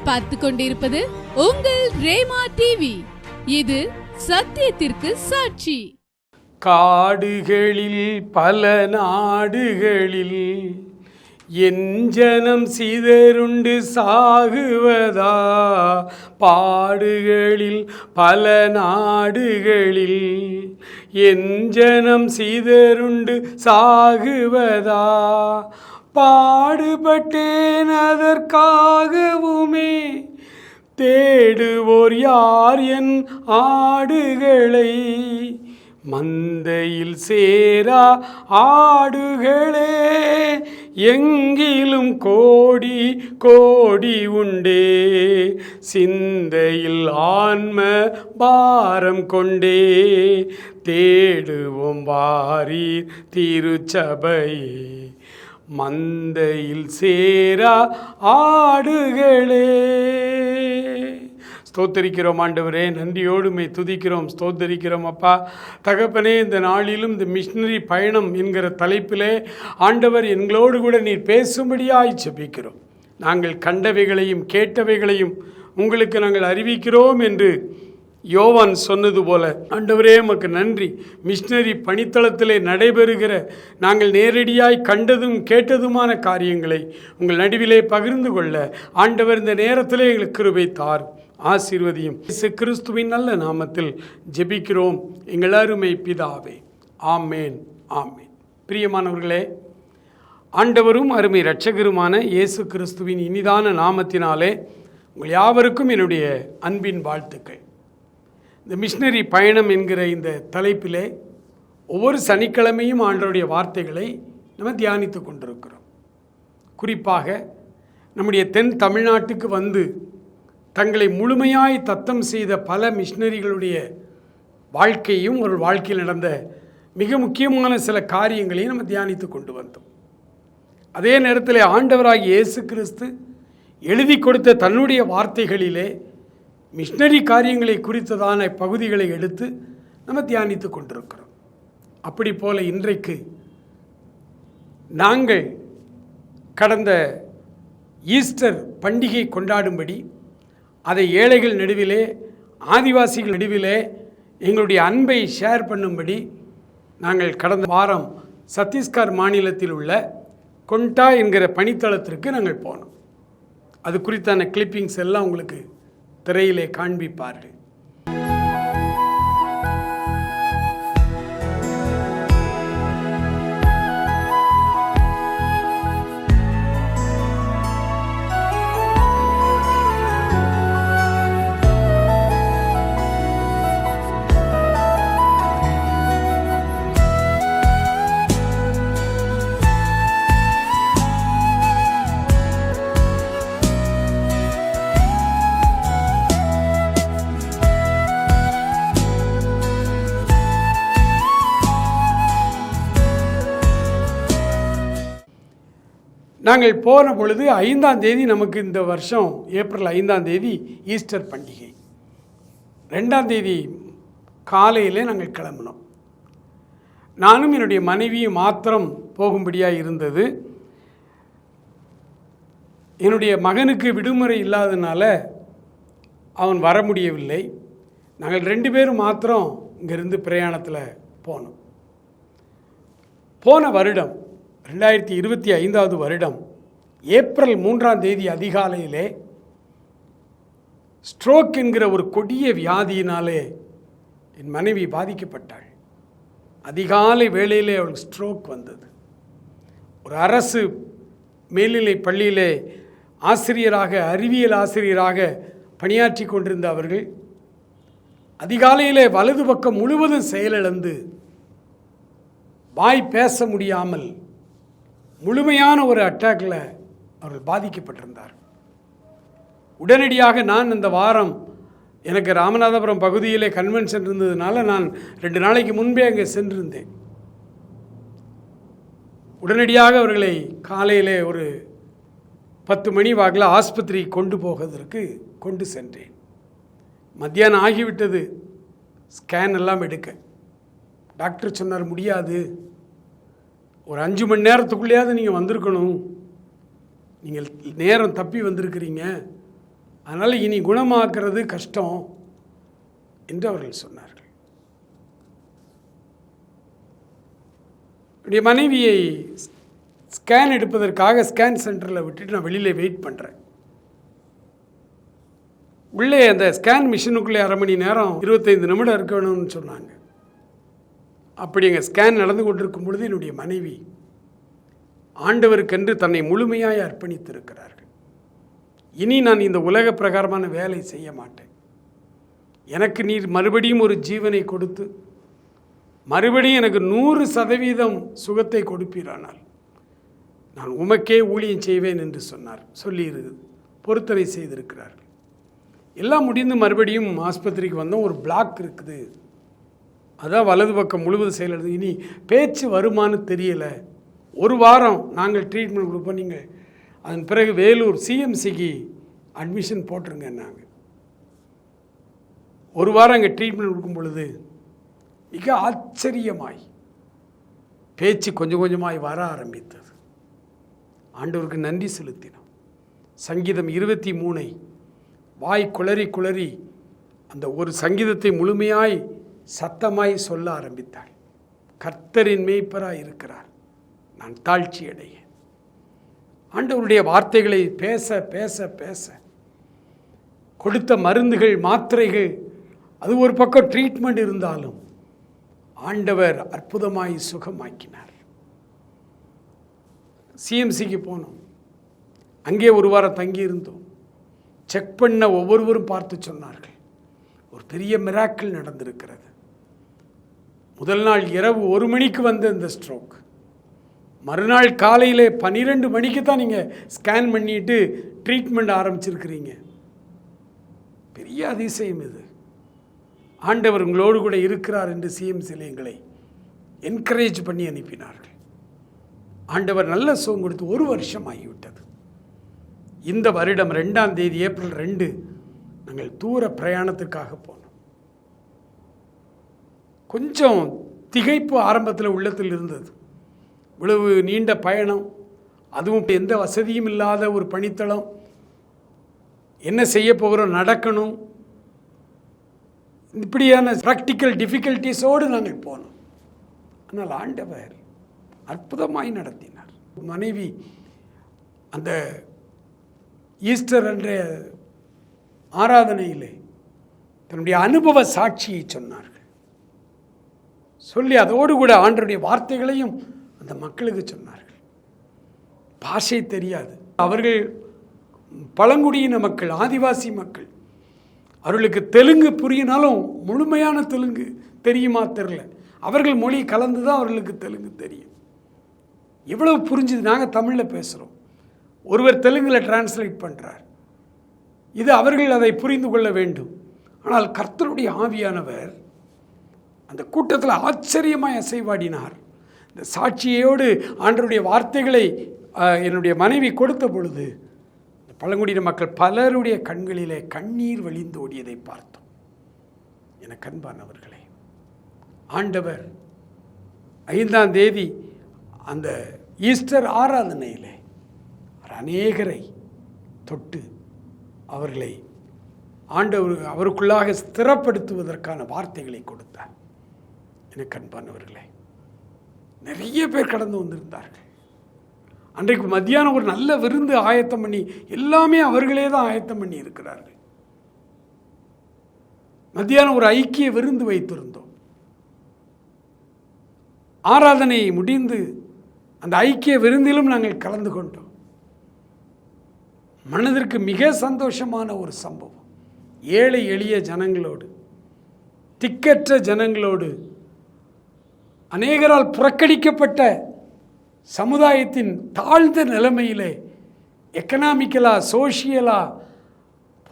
நீங்கள் பார்த்து கொண்டிருப்பது உங்கள் ரேமா டிவி. இது சத்தியத்திற்கு சாட்சி. காடுகளில் பல நாடுகளில் என் ஜனம் சிதறுண்டு சாகுவதா, பாடுகளில் பல நாடுகளில் என் ஜனம் சிதறுண்டு சாகுவதா, பாடுபட்டேன் அதற்காகவுமே, தேடுவோர் யார் என் ஆடுகளை, மந்தையில் சேரா ஆடுகளே, எங்கிலும் கோடி கோடி உண்டே, சிந்தையில் ஆன்ம பாரம் கொண்டே, தேடுவோம் வாரீர் திருச்சபையே, மந்தையில் சேரா ஆடுகளே. ஸ்தோத்தரிக்கிறோம் ஆண்டவரே, நன்றியோடுமை துதிக்கிறோம், ஸ்தோத்தரிக்கிறோம் அப்பா. தகப்பனே, இந்த நாளிலும் இந்த மிஷனரி பயணம் என்கிற தலைப்பிலே ஆண்டவர் எங்களோடு கூட நீர் பேசும்படியாய் ஜெபிக்கிறோம். நாங்கள் கண்டவைகளையும் கேட்டவைகளையும் உங்களுக்கு நாங்கள் அறிவிக்கிறோம் என்று யோவான் சொன்னது போல ஆண்டவரே உமக்கு நன்றி. மிஷனரி பணித்தளத்திலே நடைபெறுகிற நாங்கள் நேரடியாய் கண்டதும் கேட்டதுமான காரியங்களை உங்கள் நடுவிலே பகிர்ந்து கொள்ள ஆண்டவர் இந்த நேரத்திலே எங்களுக்கு கிருபை தார், ஆசீர்வதியும். இயேசு கிறிஸ்துவின் நல்ல நாமத்தில் ஜெபிக்கிறோம் எங்கள் அருமை பிதாவே, ஆமேன் ஆமேன். பிரியமானவர்களே, ஆண்டவரும் அருமை இரட்சகருமான இயேசு கிறிஸ்துவின் இனிதான நாமத்தினாலே உங்கள் யாவருக்கும் என்னுடைய அன்பின் வாழ்த்துக்கள். இந்த மிஷனரி பயணம் என்கிற இந்த தலைப்பிலே ஒவ்வொரு சனிக்கிழமையும் ஆண்டவருடைய வார்த்தைகளை நம்ம தியானித்து கொண்டிருக்கிறோம். குறிப்பாக நம்முடைய தென் தமிழ்நாட்டுக்கு வந்து தங்களை முழுமையாய் தத்தம் செய்த பல மிஷனரிகளுடைய வாழ்க்கையும் ஒரு வாழ்க்கையில் நடந்த மிக முக்கியமான சில காரியங்களையும் நம்ம தியானித்து கொண்டு வந்தோம். அதே நேரத்தில் ஆண்டவராகிய இயேசு கிறிஸ்து எழுதி கொடுத்த தன்னுடைய வார்த்தைகளிலே மிஷனரி காரியங்களை குறித்ததான பகுதிகளை எடுத்து நம்ம தியானித்து கொண்டிருக்கிறோம். அப்படி போல இன்றைக்கு நாங்கள் கடந்த ஈஸ்டர் பண்டிகை கொண்டாடும்படி, அதை ஏழைகள் நடுவிலே ஆதிவாசிகள் நடுவிலே எங்களுடைய அன்பை ஷேர் பண்ணும்படி நாங்கள் கடந்த வாரம் சத்தீஸ்கர் மாநிலத்தில் உள்ள கொண்டா என்கிற பணித்தளத்திற்கு நாங்கள் போனோம். அது குறித்தான கிளிப்பிங்ஸ் எல்லாம் உங்களுக்கு திரையிலே காண்பிப்பார்கள். நாங்கள் போன பொழுது 5ஆம் தேதி, நமக்கு இந்த வருஷம் ஏப்ரல் 5ஆம் தேதி ஈஸ்டர் பண்டிகை. 2ஆம் தேதி காலையிலே நாங்கள் கிளம்பினோம். நானும் என்னுடைய மனைவியும் மாத்திரம் போகும்படியாக இருந்தது. என்னுடைய மகனுக்கு விடுமுறை இல்லாதனால அவன் வர முடியவில்லை. நாங்கள் 2 பேரும் மாத்திரம் இங்கிருந்து பிரயாணத்தில் போனோம். போன வருடம் 2025 வருடம் ஏப்ரல் 3ஆம் தேதி அதிகாலையிலே ஸ்ட்ரோக் என்கிற ஒரு கொடிய வியாதியினாலே என் மனைவி பாதிக்கப்பட்டாள். அதிகாலை வேளையிலே அவளுக்கு ஸ்ட்ரோக் வந்தது. ஒரு அரசு மேல்நிலை பள்ளியிலே ஆசிரியராக, அறிவியல் ஆசிரியராக பணியாற்றி கொண்டிருந்த அவர்கள் அதிகாலையிலே வலது பக்கம் முழுவதும் செயலிழந்து வாய் பேச முடியாமல் முழுமையான ஒரு அட்டாக்கில் அவர்கள் பாதிக்கப்பட்டிருந்தார். உடனடியாக நான் இந்த வாரம் எனக்கு ராமநாதபுரம் பகுதியிலே கன்வென்ஷன் இருந்ததுனால நான் 2 நாளைக்கு முன்பே அங்கே சென்றிருந்தேன். உடனடியாக அவர்களை காலையிலே ஒரு 10 மணி வாக்கில் ஆஸ்பத்திரி கொண்டு போவதற்கு கொண்டு சென்றேன். மத்தியானம் ஆகிவிட்டது. ஸ்கேன் எல்லாம் எடுக்க டாக்டர் சொன்னார், முடியாது, ஒரு 5 மணி நேரத்துக்குள்ளேயாவது நீங்கள் வந்திருக்கணும், நீங்கள் நேரம் தப்பி வந்திருக்கிறீங்க, அதனால் இனி குணமாக்குறது கஷ்டம் என்று அவர்கள் சொன்னார்கள். என்னுடைய மனைவியை ஸ்கேன் எடுப்பதற்காக ஸ்கேன் சென்டரில் விட்டுட்டு நான் வெளியில் வெயிட் பண்ணுறேன். உள்ளே அந்த ஸ்கேன் மிஷினுக்குள்ளே 1/2 மணி நேரம் 25 நிமிடம் இருக்கணும்னு சொன்னாங்க. அப்படி எங்கள் ஸ்கேன் நடந்து கொண்டிருக்கும் பொழுது என்னுடைய மனைவி ஆண்டவருக்கென்று தன்னை முழுமையாய் அர்ப்பணித்திருக்கிறார்கள். இனி நான் இந்த உலக பிரகாரமான வேலை செய்ய மாட்டேன், எனக்கு நீர் மறுபடியும் ஒரு ஜீவனை கொடுத்து மறுபடியும் எனக்கு 100% சுகத்தை கொடுப்பீரானால் நான் உமக்கே ஊழியம் செய்வேன் என்று சொல்லி பொருத்தனை செய்திருக்கிறார்கள். எல்லாம் முடிந்து மறுபடியும் ஆஸ்பத்திரிக்கு வந்தோம். ஒரு பிளாக் இருக்குது, அதான் வலது பக்கம் முழுவதும் செயலது. இனி பேச்சு வருமானு தெரியலை. 1 வாரம் நாங்கள் ட்ரீட்மெண்ட் கொடுப்போம், நீங்கள் அதன் பிறகு வேலூர் சிஎம்சிக்கு அட்மிஷன் போட்டுருங்க. நாங்கள் 1 வாரம் அங்கே ட்ரீட்மெண்ட் கொடுக்கும் பொழுது மிக ஆச்சரியமாய் பேச்சு கொஞ்சம் கொஞ்சமாய் வர ஆரம்பித்தது. ஆண்டவருக்கு நன்றி செலுத்தினோம். சங்கீதம் 23 வாய் குளறி குளறி அந்த ஒரு சங்கீதத்தை முழுமையாய் சத்தமாய் சொல்ல ஆரம்பித்தாள். கர்த்தரின் மேய்ப்பராய் இருக்கிறார், நான் தாழ்ச்சி அடையேன். ஆண்டவருடைய வார்த்தைகளை பேச பேச பேச கொடுத்த மருந்துகள் மாத்திரைகள் அது ஒரு பக்கம் ட்ரீட்மெண்ட் இருந்தாலும் ஆண்டவர் அற்புதமாய் சுகமாக்கினார். சிஎம்சிக்கு போனோம், அங்கே 1 வாரம் தங்கி இருந்தோம். செக் பண்ண ஒவ்வொருவரும் பார்த்து சொன்னார்கள், ஒரு பெரிய மிராக்கிள் நடந்திருக்கிறது. முதல் நாள் இரவு 1 மணிக்கு வந்த இந்த ஸ்ட்ரோக், மறுநாள் காலையில் 12 மணிக்கு தான் நீங்கள் ஸ்கேன் பண்ணிட்டு ட்ரீட்மெண்ட் ஆரம்பிச்சிருக்கிறீங்க. பெரிய அதிசயம் இது. ஆண்டவர் உங்களோடு கூட இருக்கிறார் என்று சிஎம்சியில் எங்களை என்கரேஜ் பண்ணி அனுப்பினார்கள். ஆண்டவர் நல்ல சுகம் கொடுத்து 1 வருஷம் ஆகிவிட்டது. இந்த வருடம் 2ஆம் தேதி ஏப்ரல் 2 நாங்கள் தூர பிரயாணத்துக்காக போனோம். கொஞ்சம் திகைப்பு ஆரம்பத்தில் உள்ளத்தில் இருந்தது. இவ்வளவு நீண்ட பயணம், அதுவும் எந்த வசதியும் இல்லாத ஒரு பணித்தளம், என்ன செய்ய போகிறோம், நடக்கணும், இப்படியான ப்ராக்டிக்கல் டிஃபிகல்ட்டிஸோடு நாங்கள் போனோம். ஆனால் ஆண்டவர் அற்புதமாய் நடத்தினார். மனைவி அந்த ஈஸ்டர் என்ற ஆராதனையிலே தன்னுடைய அனுபவ சாட்சியை சொன்னார்கள். சொல்லி அதோடு கூட ஆண்டவருடைய வார்த்தைகளையும் அந்த மக்களுக்கு சொன்னார்கள். பாஷை தெரியாது, அவர்கள் பழங்குடியின மக்கள், ஆதிவாசி மக்கள். அவர்களுக்கு தெலுங்கு புரியினாலும் முழுமையான தெலுங்கு தெரியுமா தெரியல, அவர்கள் மொழி கலந்து தான் அவர்களுக்கு தெலுங்கு தெரியும். எவ்வளவு புரிஞ்சுது. நாங்கள் தமிழில் பேசுகிறோம், ஒருவர் தெலுங்கில் டிரான்ஸ்லேட் பண்ணுறார். இது அவர்கள் அதை புரிந்து கொள்ள வேண்டும். ஆனால் கர்த்தருடைய ஆவியானவர் அந்த கூட்டத்தில் ஆச்சரியமாய் அசைவாடினார். இந்த சாட்சியோடு ஆண்டவருடைய வார்த்தைகளை என்னுடைய மனைவி கொடுத்த பொழுது பழங்குடியின மக்கள் பலருடைய கண்களிலே கண்ணீர் வழிந்து ஓடியதை பார்த்தோம். எனக்கு அன்பானவர்களே, ஆண்டவர் 5ஆம் தேதி அந்த ஈஸ்டர் ஆராதனையிலே அநேகரை தொட்டு அவர்களை ஆண்டவர் அவருக்குள்ளாக ஸ்திரப்படுத்துவதற்கான வார்த்தைகளை கொடுத்தார். எனக்கு அன்பானவர்களே, நிறைய பேர் கடந்து வந்திருந்தார்கள். அன்றைக்கு மத்தியானம் ஒரு நல்ல விருந்து ஆயத்தம் பண்ணி, எல்லாமே அவர்களே தான் ஆயத்தம் பண்ணி இருக்கிறார்கள். மத்தியானம் ஒரு ஐக்கிய விருந்து வைத்திருந்தோம். ஆராதனை முடிந்து அந்த ஐக்கிய விருந்திலும் நாங்கள் கலந்து கொண்டோம். மனதிற்கு மிக சந்தோஷமான ஒரு சம்பவம். ஏழை எளிய ஜனங்களோடு, திக்கற்ற ஜனங்களோடு, அநேகரால் புறக்கணிக்கப்பட்ட சமுதாயத்தின் தாழ்ந்த நிலைமையிலே, எக்கனாமிக்கலா, சோஷியலா,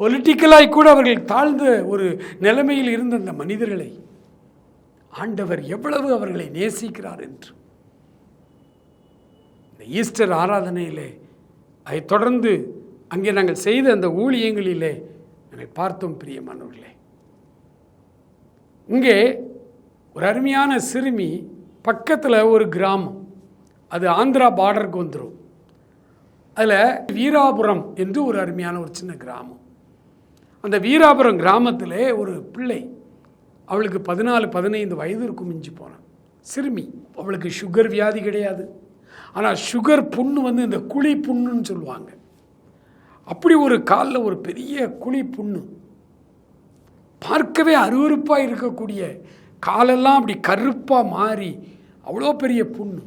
பொலிட்டிக்கலாய் கூட அவர்கள் தாழ்ந்த ஒரு நிலைமையில் இருந்த அந்த மனிதர்களை ஆண்டவர் எவ்வளவு அவர்களை நேசிக்கிறார் என்று இந்த ஈஸ்டர் ஆராதனையிலே, அதை தொடர்ந்து அங்கே நாங்கள் செய்த அந்த ஊழியங்களிலே நாங்கள் பார்த்தோம். பிரியமானவர்களே, இங்கே ஒரு அருமையான சிறுமி, பக்கத்தில் ஒரு கிராமம், அது ஆந்திரா பார்டருக்கு வந்துடும். அதில் வீராபுரம் என்று ஒரு அருமையான ஒரு சின்ன கிராமம். அந்த வீராபுரம் கிராமத்திலே ஒரு பிள்ளை, அவளுக்கு 14-15 வயது இருக்கும், மிஞ்சி போனான், சிறுமி. அவளுக்கு சுகர் வியாதி கிடையாது. ஆனால் சுகர் புண்ணு இந்த குழி புண்ணுன்னு சொல்லுவாங்க. அப்படி ஒரு காலில் ஒரு பெரிய குழி புண்ணு, பார்க்கவே அருவருப்பாக இருக்கக்கூடிய, காலெல்லாம் அப்படி கருப்பாக மாறி அவ்வளோ பெரிய புண்ணு.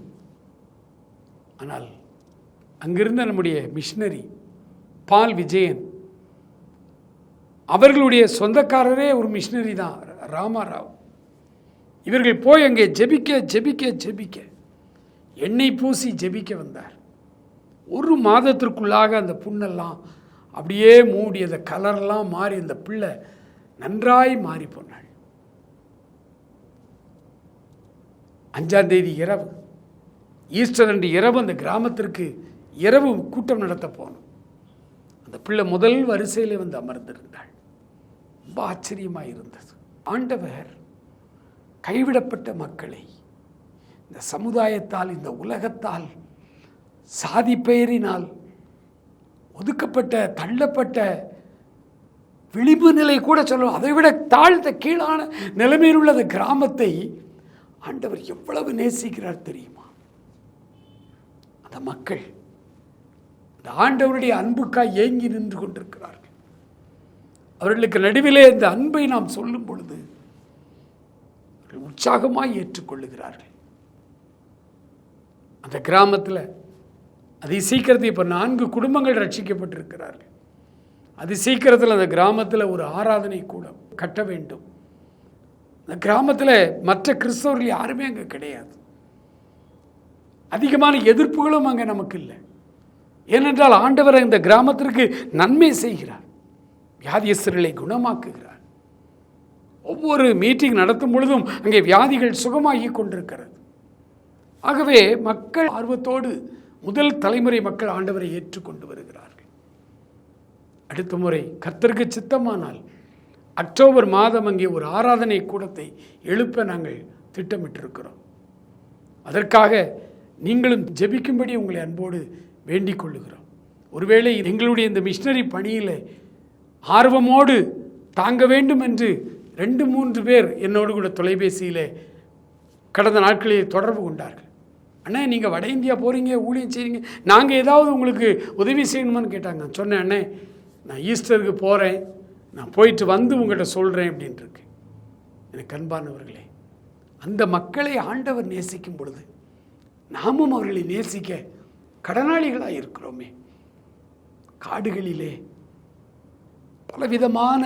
ஆனால் அங்கிருந்த நம்முடைய மிஷினரி பால் விஜயன், அவர்களுடைய சொந்தக்காரரே ஒரு மிஷினரி தான், ராமாராவ். இவர்கள் போய் அங்கே ஜெபிக்க ஜெபிக்க ஜெபிக்க எண்ணெய் பூசி ஜெபிக்க வந்தார். ஒரு மாதத்திற்குள்ளாக அந்த புண்ணெல்லாம் அப்படியே மூடி, அந்த கலரெல்லாம் மாறி அந்த பிள்ளை நன்றாய் மாறி போனாள். 5ஆம் தேதி இரவு, ஈஸ்டர் அன்று இரவு அந்த கிராமத்திற்கு இரவு கூட்டம் நடத்த போனோம். அந்த பிள்ளை முதல் வரிசையில் வந்து அமர்ந்திருந்தாள். ரொம்ப ஆச்சரியமாக இருந்தது. ஆண்டவர் கைவிடப்பட்ட மக்களை, இந்த சமுதாயத்தால், இந்த உலகத்தால், சாதி பெயரினால் ஒதுக்கப்பட்ட, தள்ளப்பட்ட, விளிம்பு நிலை கூட சொல்லலாம், அதை விட தாழ்ந்த கீழான நிலைமையில் உள்ள அந்த கிராமத்தை ஆண்டவர் எவ்வளவு நேசிக்கிறார் தெரியுமா? அந்த மக்கள் இந்த ஆண்டவருடைய அன்புக்காய் ஏங்கி நின்று கொண்டிருக்கிறார்கள். அவர்களுக்கு நடுவிலே இந்த அன்பை நாம் சொல்லும் பொழுது உற்சாகமாய் ஏற்றுக்கொள்ளுகிறார்கள். அந்த கிராமத்தில் அதி சீக்கிரத்தில் இப்போ 4 குடும்பங்கள் ரட்சிக்கப்பட்டிருக்கிறார்கள். அதி சீக்கிரத்தில் அந்த கிராமத்தில் ஒரு ஆராதனை கூடம் கட்ட வேண்டும். அந்த கிராமத்தில் மற்ற கிறிஸ்தவர்கள் யாருமே அங்கே கிடையாது. அதிகமான எதிர்ப்புகளும் அங்கே நமக்கு இல்லை. ஏனென்றால் ஆண்டவர் இந்த கிராமத்திற்கு நன்மை செய்கிறார், வியாதியஸ்தர்களை குணமாக்குகிறார். ஒவ்வொரு மீட்டிங் நடத்தும் பொழுதும் அங்கே வியாதிகள் சுகமாகி கொண்டிருக்கிறது. ஆகவே மக்கள் ஆர்வத்தோடு, முதல் தலைமுறை மக்கள் ஆண்டவரை ஏற்றுக்கொண்டு வருகிறார்கள். அடுத்த முறை கர்த்தருக்கு சித்தமானால் அக்டோபர் மாதம் அங்கே ஒரு ஆராதனை கூடத்தை எழுப்ப நாங்கள் திட்டமிட்டிருக்கிறோம். அதற்காக நீங்களும் ஜெபிக்கும்படி உங்களை அன்போடு வேண்டிக் கொள்ளுகிறோம். ஒருவேளை எங்களுடைய இந்த மிஷினரி பணியில் ஆர்வமோடு தாங்க வேண்டும் என்று 2-3 பேர் என்னோடு கூட தொலைபேசியில் கடந்த நாட்களில் தொடர்பு கொண்டார்கள். அண்ணே, நீங்கள் வட இந்தியா போகிறீங்க, ஊழியம் செய்கிறீங்க, நாங்கள் ஏதாவது உங்களுக்கு உதவி செய்யணுமான்னு கேட்டாங்க. சொன்னேன், அண்ணே நான் ஈஸ்டருக்கு போகிறேன், நான் போயிட்டு வந்து உங்கள்கிட்ட சொல்கிறேன் அப்படின்ட்டுருக்கு. எனக்கு அன்பானவர்களே, அந்த மக்களை ஆண்டவர் நேசிக்கும் பொழுது நாமும் அவர்களை நேசிக்க கடனாளிகளாக இருக்கிறோமே. காடுகளிலே பலவிதமான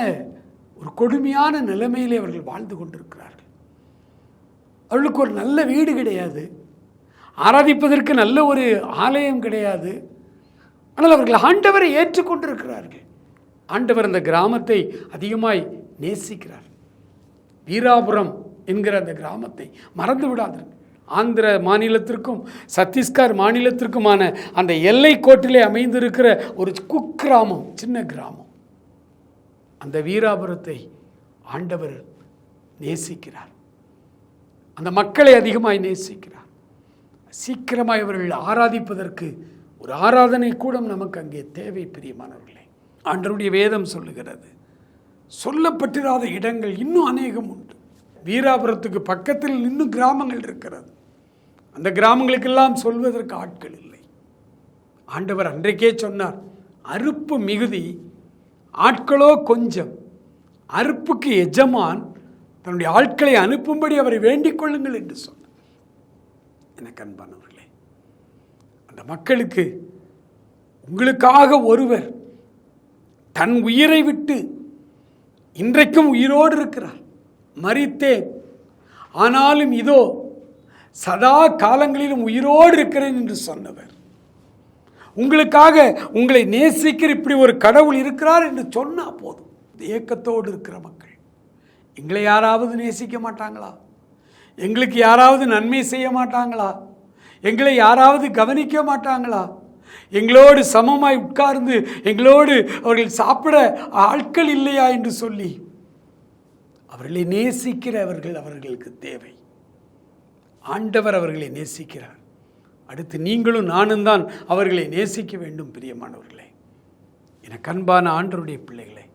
ஒரு கொடுமையான நிலைமையிலே அவர்கள் வாழ்ந்து கொண்டிருக்கிறார்கள். அவர்களுக்கு ஒரு நல்ல வீடு கிடையாது, ஆராதிப்பதற்கு நல்ல ஒரு ஆலயம் கிடையாது. ஆனால் அவர்கள் ஆண்டவரை ஏற்றுக்கொண்டிருக்கிறார்கள். ஆண்டவர் அந்த கிராமத்தை அதிகமாய் நேசிக்கிறார். வீராபுரம் என்கிற அந்த கிராமத்தை மறந்து விடாதீர்கள். ஆந்திர மாநிலத்திற்கும் சத்தீஸ்கர் மாநிலத்திற்குமான அந்த எல்லை கோட்டிலே அமைந்திருக்கிற ஒரு குக்கிராமம், சின்ன கிராமம். அந்த வீராபுரத்தை ஆண்டவர் நேசிக்கிறார். அந்த மக்களை அதிகமாய் நேசிக்கிறார். சீக்கிரமாய் அவர்கள் ஆராதிப்பதற்கு ஒரு ஆராதனை கூடம் நமக்கு அங்கே தேவை. பிரியமானவர்களே, ஆண்டவருடைய வேதம் சொல்லுகிறது, சொல்லப்பட்டிராத இடங்கள் இன்னும் அநேகம் உண்டு. வீராபுரத்துக்கு பக்கத்தில் இன்னும் கிராமங்கள் இருக்கிறது. அந்த கிராமங்களுக்கெல்லாம் சொல்வதற்கு ஆட்கள் இல்லை. ஆண்டவர் அன்றைக்கே சொன்னார், அறுப்பு மிகுதி, ஆட்களோ கொஞ்சம். அறுப்புக்கு எஜமான் தன்னுடைய ஆட்களை அனுப்பும்படி அவரை வேண்டிக் கொள்ளுங்கள் என்று சொன்னார். எனக்கு அன்பானவர்களே, அந்த மக்களுக்கு உங்களுக்காக ஒருவர் தன் உயிரை விட்டு இன்றைக்கும் உயிரோடு இருக்கிறார். மரித்தேன், ஆனாலும் இதோ சதா காலங்களிலும் உயிரோடு இருக்கிறேன் என்று சொன்னவர், உங்களுக்காக உங்களை நேசிக்கிற இப்படி ஒரு கடவுள் இருக்கிறார் என்று சொன்னா போதும். ஏக்கத்தோடு இருக்கிற மக்கள், எங்களை யாராவது நேசிக்க மாட்டாங்களா? எங்களுக்கு யாராவது நன்மை செய்ய மாட்டாங்களா? எங்களை யாராவது கவனிக்க மாட்டாங்களா? எங்களோடு சமமாய் உட்கார்ந்து எங்களோடு அவர்கள் சாப்பிட ஆட்கள் இல்லையா என்று சொல்லி அவர்களை நேசிக்கிறவர்கள் அவர்களுக்கு தேவை. ஆண்டவர் அவர்களை நேசிக்கிறார். அடுத்து நீங்களும் நானும் தான் அவர்களை நேசிக்க வேண்டும். பிரியமானவர்களே, எனக்கு அன்பான ஆண்டவருடைய பிள்ளைகளே,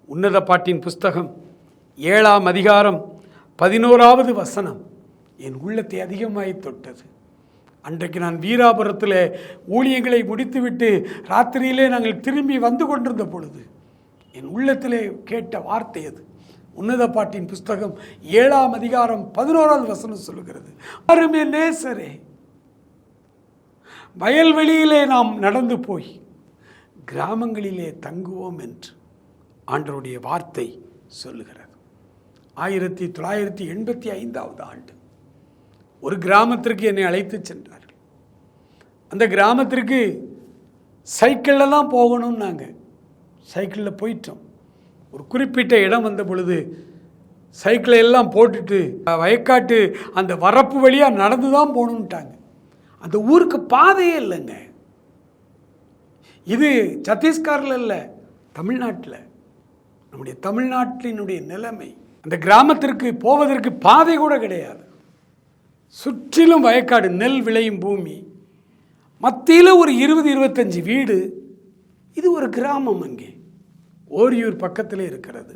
உன்னத பாட்டின் புஸ்தகம் 7ஆம் அதிகாரம் 11வது வசனம் என் உள்ளத்தை அதிகமாய் தொட்டது. அன்றைக்கு நான் வீராபுரத்தில் ஊழியங்களை முடித்துவிட்டு ராத்திரியிலே நாங்கள் திரும்பி வந்து கொண்டிருந்த பொழுது என் உள்ளத்திலே கேட்ட வார்த்தை அது. உன்னத பாட்டின் புஸ்தகம் 7ஆம் அதிகாரம் 11வது வசனம் சொல்லுகிறது, அருமே நேசரே, வயல்வெளியிலே நாம் நடந்து போய் கிராமங்களிலே தங்குவோம் என்று ஆண்டவருடைய வார்த்தை சொல்லுகிறது. 1985 ஆண்டு ஒரு கிராமத்திற்கு என்னை அழைத்து சென்றார்கள். அந்த கிராமத்திற்கு சைக்கிளில் தான் போகணும். நாங்கள் சைக்கிளில் போயிட்டோம். ஒரு குறிப்பிட்ட இடம் வந்த பொழுது சைக்கிளை எல்லாம் போட்டுட்டு வயக்காட்டு அந்த வரப்பு வழியாக நடந்து தான் போகணுன்ட்டாங்க. அந்த ஊருக்கு பாதையே இல்லைங்க. இது சத்தீஸ்கரில் இல்லை, தமிழ்நாட்டில். நம்முடைய தமிழ்நாட்டினுடைய நிலைமை, அந்த கிராமத்திற்கு போவதற்கு பாதை கூட கிடையாது. சுற்றிலும் வயக்காடு, நெல் விளையும் பூமி, மத்தியில் ஒரு 20-25 வீடு. இது ஒரு கிராமம். அங்கே ஓரியூர் பக்கத்தில் இருக்கிறது.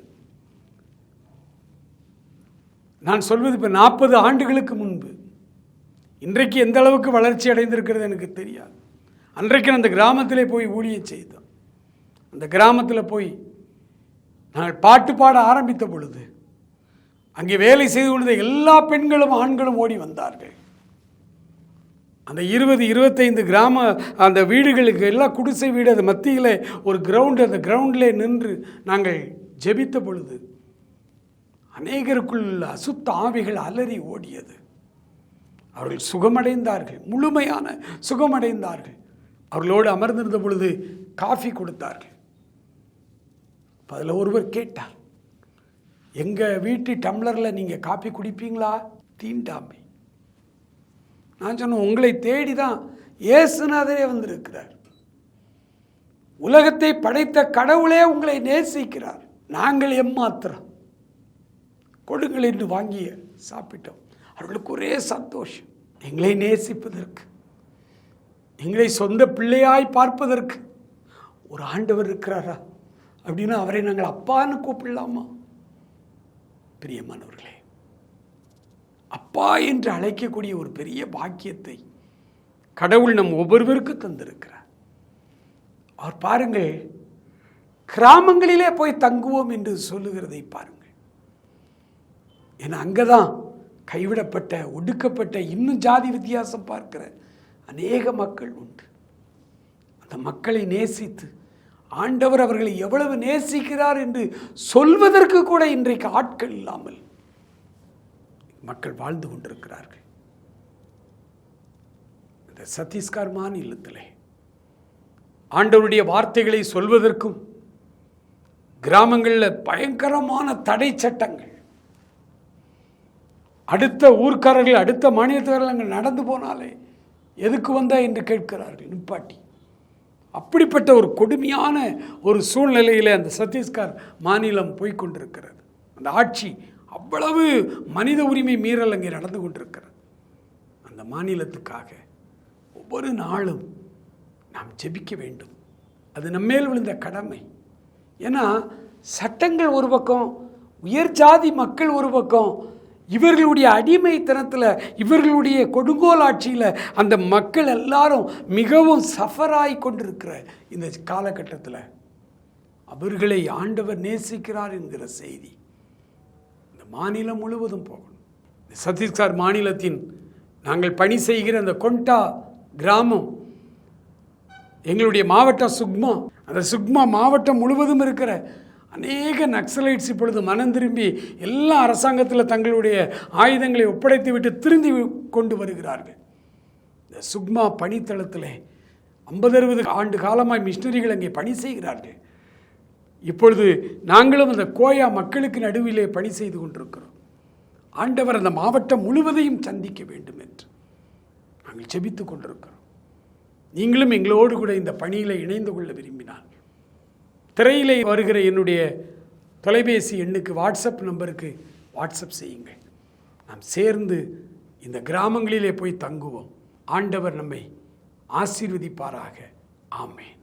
நான் சொல்வது இப்போ 40 ஆண்டுகளுக்கு முன்பு. இன்றைக்கு எந்த அளவுக்கு வளர்ச்சி அடைந்திருக்கிறது எனக்கு தெரியாது. அன்றைக்கு அந்த கிராமத்திலே போய் ஊழியம் செய்தோம். அந்த கிராமத்தில் போய் நாங்கள் பாட்டு பாட ஆரம்பித்த பொழுது அங்கே வேலை செய்து கொண்ட எல்லா பெண்களும் ஆண்களும் ஓடி வந்தார்கள். அந்த 20-25 கிராம அந்த வீடுகளுக்கு எல்லாம் குடிசை வீடு, அது மத்தியில் ஒரு கிரவுண்டு, அந்த கிரவுண்டிலே நின்று நாங்கள் ஜெபித்த பொழுது அநேகருக்குள் அசுத்த ஆவிகள் அலறி ஓடியது. அவர்கள் சுகமடைந்தார்கள், முழுமையான சுகமடைந்தார்கள். அவர்களோடு அமர்ந்திருந்த பொழுது காஃபி கொடுத்தார்கள். அதில் ஒருவர் கேட்டார், எங்கள் வீட்டு டம்ளரில் நீங்கள் காஃபி குடிப்பீங்களா? தீண்டாமை. நான் சொன்னேன், உங்களை தேடி தான் இயேசுநாதரே வந்திருக்கிறார். உலகத்தை படைத்த கடவுளே உங்களை நேசிக்கிறார். நாங்கள் எம்மாத்திரம், கொடுங்கள் என்று வாங்கிய சாப்பிட்டோம். அவர்களுக்கு ஒரே சந்தோஷம். எங்களை நேசிப்பதற்கு, எங்களை சொந்த பிள்ளையாய் பார்ப்பதற்கு ஒரு ஆண்டவர் இருக்கிறாரா அப்படின்னா அவரை நாங்கள் அப்பான்னு கூப்பிடலாமா? பிரியமானவர்களே, அப்பா என்று அழைக்கக்கூடிய ஒரு பெரிய பாக்கியத்தை கடவுள் நம் ஒவ்வொருவருக்கு தந்திருக்கிறார். அவர் பாருங்கள், கிராமங்களிலே போய் தங்குவோம் என்று சொல்லுகிறதை பாருங்கள். ஏன்னா அங்கதான் கைவிடப்பட்ட, ஒடுக்கப்பட்ட, இன்னும் ஜாதி வித்தியாசம் பார்க்கிற அநேக மக்கள் உண்டு. அந்த மக்களை நேசித்து ஆண்டவர் அவர்களை எவ்வளவு நேசிக்கிறார் என்று சொல்வதற்கு கூட இன்றைக்கு ஆட்கள் இல்லாமல் மக்கள் வாழ்ந்து கொண்டிருக்கிறார்கள். இந்த சத்தீஸ்கர் மாநிலத்திலே ஆண்டவருடைய வார்த்தைகளை சொல்வதற்கும் கிராமங்களில் பயங்கரமான தடை சட்டங்கள். அடுத்த ஊர்க்காரர்கள், அடுத்த மாநிலத்தவர்கள் அங்கே நடந்து போனாலே எதுக்கு வந்தா என்று கேட்கிறார்கள் நிப்பாட்டி. அப்படிப்பட்ட ஒரு கொடுமையான ஒரு சூழ்நிலையில் அந்த சத்தீஸ்கர் மாநிலம் போய்கொண்டிருக்கிறது. அந்த ஆட்சி அவ்வளவு மனித உரிமை மீறல் அங்கே நடந்து கொண்டிருக்கிறது. அந்த மாநிலத்துக்காக ஒவ்வொரு நாளும் நாம் ஜெபிக்க வேண்டும். அது நம்மேல் விழுந்த கடமை. ஏன்னா சட்டங்கள் ஒரு பக்கம், உயர் ஜாதி மக்கள் ஒரு பக்கம், இவர்களுடைய அடிமைத்தனத்தில், இவர்களுடைய கொடுங்கோல் ஆட்சியில் அந்த மக்கள் எல்லாரும் மிகவும் சஃபராகி கொண்டிருக்கிற இந்த காலகட்டத்தில் அவர்களை ஆண்டவர் நேசிக்கிறார் என்கிற செய்தி இந்த மாநிலம் முழுவதும் போகணும். சத்தீஸ்கர் மாநிலத்தின் நாங்கள் பணி செய்கிற அந்த கொண்டா கிராமம், எங்களுடைய மாவட்டம் சுக்மா, அந்த சுக்மா மாவட்டம் முழுவதும் இருக்கிற அநேக நக்சலைட்ஸ் இப்பொழுது மனம் திரும்பி எல்லா அரசாங்கத்தில் தங்களுடைய ஆயுதங்களை ஒப்படைத்து விட்டு திரும்பி கொண்டு வருகிறார்கள். இந்த சுக்மா பணித்தளத்தில் 50-60 ஆண்டு காலமாய் மிஷினரிகள் அங்கே பணி செய்கிறார்கள். இப்பொழுது நாங்களும் அந்த கோயா மக்களுக்கு நடுவிலே பணி செய்து கொண்டிருக்கிறோம். ஆண்டவர் அந்த மாவட்டம் முழுவதையும் சந்திக்க வேண்டும் என்று நாங்கள் ஜெபித்து கொண்டிருக்கிறோம். நீங்களும் எங்களோடு கூட இந்த பணியில் இணைந்து கொள்ள விரும்பினால் திரையிலே வருகிற என்னுடைய தொலைபேசி எண்ணுக்கு, வாட்ஸ்அப் நம்பருக்கு வாட்ஸ்அப் செய்யுங்கள். நாம் சேர்ந்து இந்த கிராமங்களிலே போய் தங்குவோம். ஆண்டவர் நம்மை ஆசீர்வதிப்பாராக. ஆமென்.